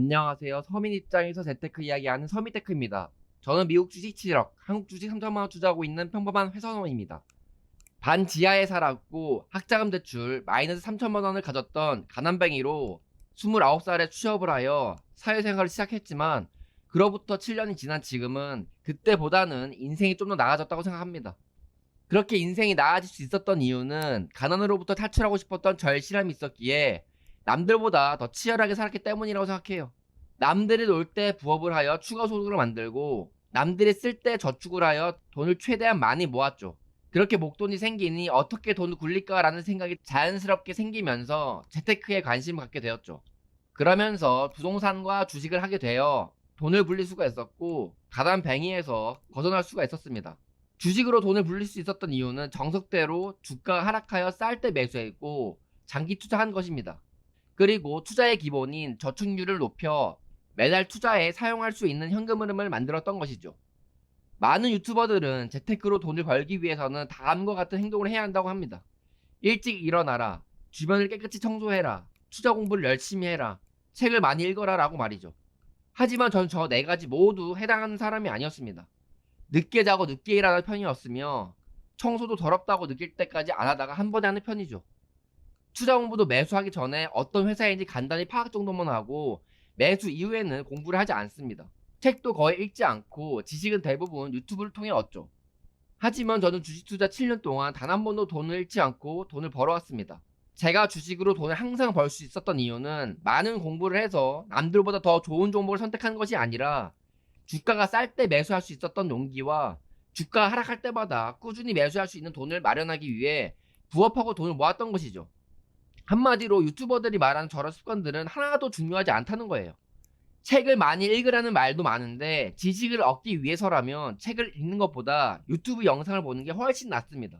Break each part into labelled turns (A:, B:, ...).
A: 안녕하세요. 서민 입장에서 재테크 이야기하는 서민테크입니다. 저는 미국 주식 7억, 한국 주식 3천만 원 투자하고 있는 평범한 회사원입니다. 반 지하에 살았고 학자금 대출 마이너스 3천만 원을 가졌던 가난뱅이로 29살에 취업을 하여 사회생활을 시작했지만 그로부터 7년이 지난 지금은 그때보다는 인생이 좀 더 나아졌다고 생각합니다. 그렇게 인생이 나아질 수 있었던 이유는 가난으로부터 탈출하고 싶었던 절실함이 있었기에 남들보다 더 치열하게 살았기 때문이라고 생각해요. 남들이 놀 때 부업을 하여 추가 소득을 만들고 남들이 쓸 때 저축을 하여 돈을 최대한 많이 모았죠. 그렇게 목돈이 생기니 어떻게 돈을 굴릴까라는 생각이 자연스럽게 생기면서 재테크에 관심을 갖게 되었죠. 그러면서 부동산과 주식을 하게 되어 돈을 불릴 수가 있었고 가난뱅이에서 벗어날 수가 있었습니다. 주식으로 돈을 불릴 수 있었던 이유는 정석대로 주가가 하락하여 쌀 때 매수했고 장기 투자한 것입니다. 그리고 투자의 기본인 저축률을 높여 매달 투자에 사용할 수 있는 현금 흐름을 만들었던 것이죠. 많은 유튜버들은 재테크로 돈을 벌기 위해서는 다음과 같은 행동을 해야 한다고 합니다. 일찍 일어나라, 주변을 깨끗이 청소해라, 투자 공부를 열심히 해라, 책을 많이 읽어라 라고 말이죠. 하지만 전 저 네 가지 모두 해당하는 사람이 아니었습니다. 늦게 자고 늦게 일하는 편이었으며 청소도 더럽다고 느낄 때까지 안 하다가 한 번에 하는 편이죠. 투자 공부도 매수하기 전에 어떤 회사인지 간단히 파악 정도만 하고 매수 이후에는 공부를 하지 않습니다. 책도 거의 읽지 않고 지식은 대부분 유튜브를 통해 얻죠. 하지만 저는 주식 투자 7년 동안 단 한 번도 돈을 잃지 않고 돈을 벌어왔습니다. 제가 주식으로 돈을 항상 벌 수 있었던 이유는 많은 공부를 해서 남들보다 더 좋은 종목을 선택한 것이 아니라 주가가 쌀 때 매수할 수 있었던 용기와 주가가 하락할 때마다 꾸준히 매수할 수 있는 돈을 마련하기 위해 부업하고 돈을 모았던 것이죠. 한마디로 유튜버들이 말하는 저런 습관들은 하나도 중요하지 않다는 거예요. 책을 많이 읽으라는 말도 많은데 지식을 얻기 위해서라면 책을 읽는 것보다 유튜브 영상을 보는 게 훨씬 낫습니다.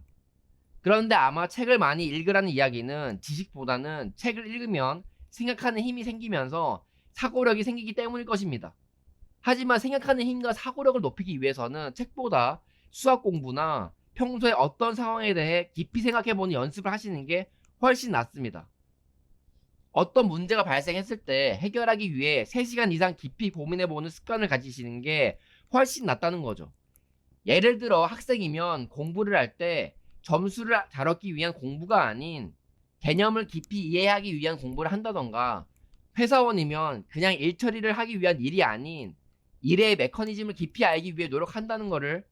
A: 그런데 아마 책을 많이 읽으라는 이야기는 지식보다는 책을 읽으면 생각하는 힘이 생기면서 사고력이 생기기 때문일 것입니다. 하지만 생각하는 힘과 사고력을 높이기 위해서는 책보다 수학 공부나 평소에 어떤 상황에 대해 깊이 생각해보는 연습을 하시는 게 훨씬 낫습니다. 어떤 문제가 발생했을 때 해결하기 위해 3시간 이상 깊이 고민해보는 습관을 가지시는 게 훨씬 낫다는 거죠. 예를 들어 학생이면 공부를 할 때 점수를 잘 얻기 위한 공부가 아닌 개념을 깊이 이해하기 위한 공부를 한다던가, 회사원이면 그냥 일 처리를 하기 위한 일이 아닌 일의 메커니즘을 깊이 알기 위해 노력한다는 것을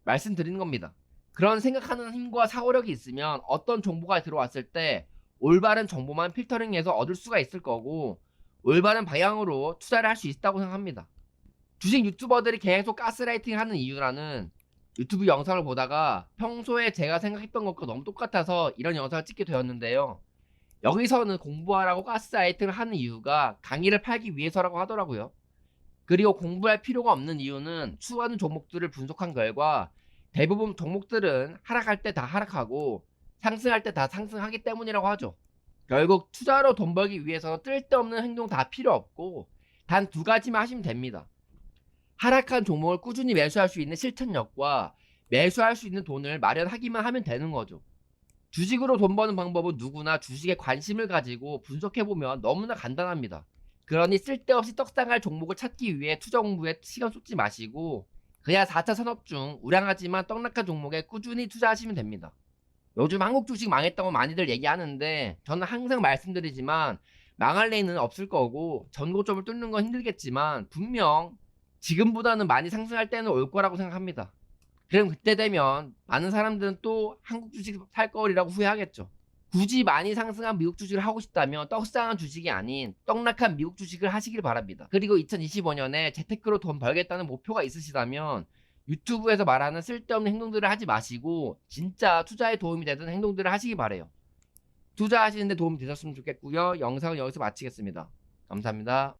A: 말씀드리는 겁니다. 그런 생각하는 힘과 사고력이 있으면 어떤 정보가 들어왔을 때 올바른 정보만 필터링해서 얻을 수가 있을 거고 올바른 방향으로 투자를 할 수 있다고 생각합니다. 주식 유튜버들이 계속 가스라이팅 하는 이유라는 유튜브 영상을 보다가 평소에 제가 생각했던 것과 너무 똑같아서 이런 영상을 찍게 되었는데요. 여기서는 공부하라고 가스라이팅을 하는 이유가 강의를 팔기 위해서라고 하더라고요. 그리고 공부할 필요가 없는 이유는 수많은 종목들을 분석한 결과 대부분 종목들은 하락할 때 다 하락하고 상승할 때 다 상승하기 때문이라고 하죠. 결국 투자로 돈 벌기 위해서 쓸데없는 행동 다 필요 없고 단 2가지만 하시면 됩니다. 하락한 종목을 꾸준히 매수할 수 있는 실천력과 매수할 수 있는 돈을 마련하기만 하면 되는 거죠. 주식으로 돈 버는 방법은 누구나 주식에 관심을 가지고 분석해보면 너무나 간단합니다. 그러니 쓸데없이 떡상할 종목을 찾기 위해 투자 공부에 시간 쏟지 마시고 그냥 4차 산업 중 우량하지만 떡락한 종목에 꾸준히 투자하시면 됩니다. 요즘 한국 주식 망했다고 많이들 얘기하는데 저는 항상 말씀드리지만 망할 리는 없을 거고 전고점을 뚫는 건 힘들겠지만 분명 지금보다는 많이 상승할 때는 올 거라고 생각합니다. 그럼 그때 되면 많은 사람들은 또 한국 주식 살 거리라고 후회하겠죠. 굳이 많이 상승한 미국 주식을 하고 싶다면 떡상한 주식이 아닌 떡락한 미국 주식을 하시길 바랍니다. 그리고 2025년에 재테크로 돈 벌겠다는 목표가 있으시다면 유튜브에서 말하는 쓸데없는 행동들을 하지 마시고 진짜 투자에 도움이 되는 행동들을 하시기 바래요. 투자하시는데 도움이 되셨으면 좋겠고요. 영상은 여기서 마치겠습니다. 감사합니다.